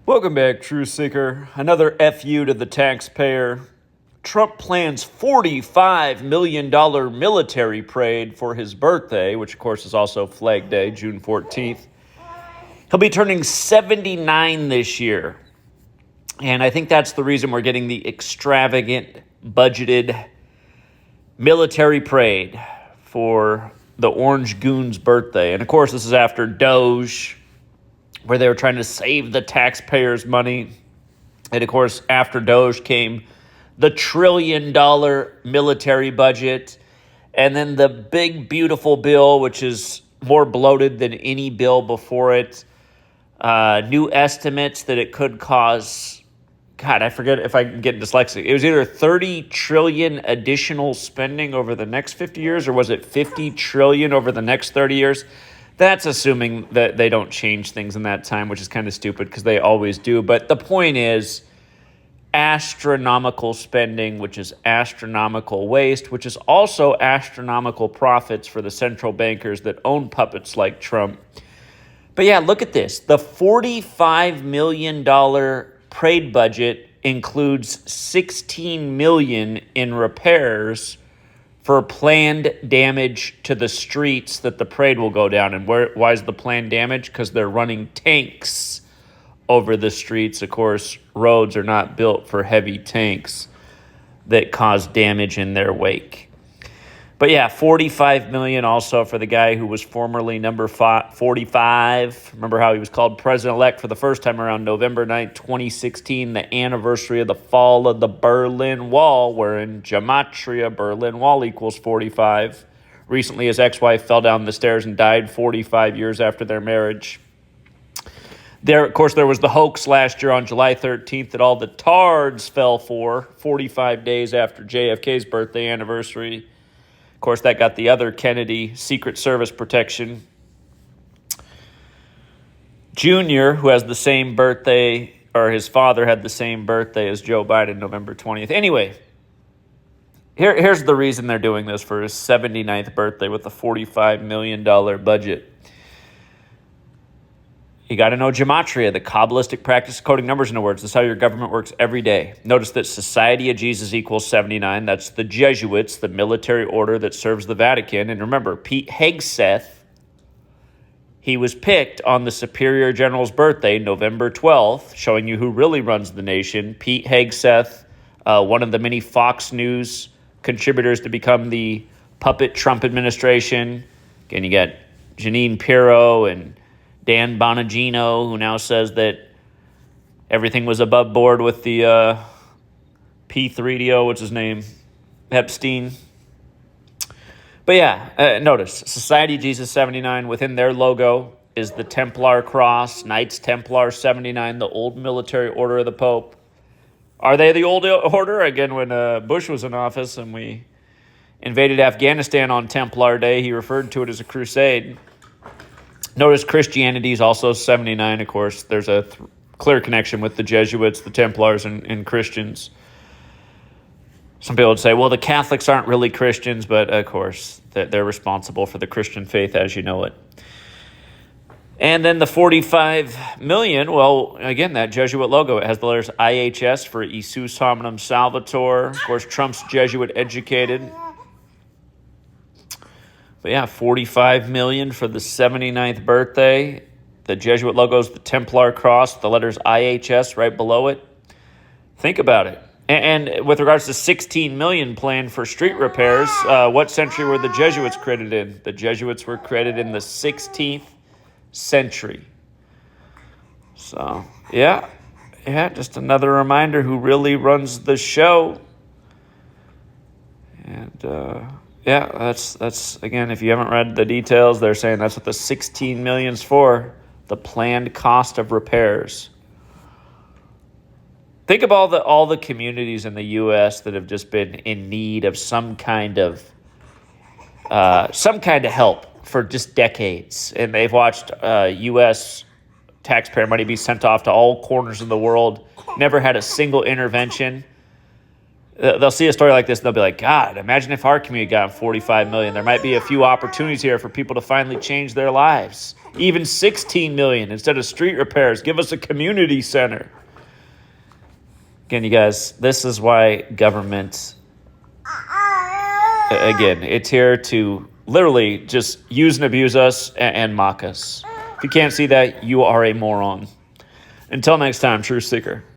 Welcome back, Truth Seeker. Another FU to the taxpayer. Trump plans $45 million military parade for his birthday, which of course is also Flag Day, June 14th. He'll be turning 79 this year. And I think that's the reason we're getting the extravagant, budgeted military parade for the Orange Goon's birthday. And of course, this is after Doge, where they were trying to save the taxpayers' money. And of course, after Doge came the $1 trillion military budget, and then the big, beautiful bill, which is more bloated than any bill before it. New estimates that it could cause, God, I forget if I can get dyslexic. It was either 30 trillion additional spending over the next 50 years, or was it 50 trillion over the next 30 years? That's assuming that they don't change things in that time, which is kind of stupid because they always do. But the point is, astronomical spending, which is astronomical waste, which is also astronomical profits for the central bankers that own puppets like Trump. But yeah, look at this. The $45 million parade budget includes $16 million in repairs for planned damage to the streets that the parade will go down. And why is the planned damage? Because they're running tanks over the streets. Of course, roads are not built for heavy tanks that cause damage in their wake. But yeah, $45 million also for the guy who was formerly number 45. Remember how he was called president-elect for the first time around November 9th, 2016, the anniversary of the fall of the Berlin Wall, wherein Gematria Berlin Wall equals 45. Recently, his ex-wife fell down the stairs and died 45 years after their marriage. Of course, there was the hoax last year on July 13th that all the TARDs fell for 45 days after JFK's birthday anniversary. Of course, that got the other Kennedy Secret Service protection. Junior, who has the same birthday, or his father had the same birthday as Joe Biden, November 20th. Anyway, here's the reason they're doing this for his 79th birthday with a $45 million budget. You got to know gematria, the Kabbalistic practice of coding numbers into words. That's how your government works every day. Notice that Society of Jesus equals 79. That's the Jesuits, the military order that serves the Vatican. And remember, Pete Hegseth, he was picked on the Superior General's birthday, November 12th, showing you who really runs the nation. Pete Hegseth, one of the many Fox News contributors to become the puppet Trump administration. Again, you got Janine Pirro and Dan Bonagino, who now says that everything was above board with the P3DO, what's his name? Epstein. But yeah, notice, Society of Jesus 79, within their logo is the Templar cross, Knights Templar 79, the old military order of the Pope. Are they the old order? Again, when Bush was in office and we invaded Afghanistan on Templar Day, he referred to it as a crusade. Notice Christianity is also 79, of course. There's a clear connection with the Jesuits, the Templars, and Christians. Some people would say, well, the Catholics aren't really Christians, but of course, they're responsible for the Christian faith as you know it. And then the $45 million, well, again, that Jesuit logo, it has the letters IHS for Isus Hominum Salvator. Of course, Trump's Jesuit educated. But yeah, $45 million for the 79th birthday. The Jesuit logo is the Templar cross, the letters IHS right below it. Think about it. And with regards to $16 million planned for street repairs, what century were the Jesuits credited in? The Jesuits were credited in the 16th century. So, yeah, just another reminder who really runs the show. And, yeah, that's again, if you haven't read the details, they're saying that's what the $16 million's for, the planned cost of repairs. Think of all the communities in the U.S. that have just been in need of some kind of help for just decades, and they've watched U.S. taxpayer money be sent off to all corners of the world, never had a single intervention. they'll see a story like this and they'll be like, God, imagine if our community got 45 million. There might be a few opportunities here for people to finally change their lives. Even 16 million instead of street repairs. Give us a community center. Again, you guys, this is why government, again, it's here to literally just use and abuse us and mock us. If you can't see that, you are a moron. Until next time, Truth Seeker.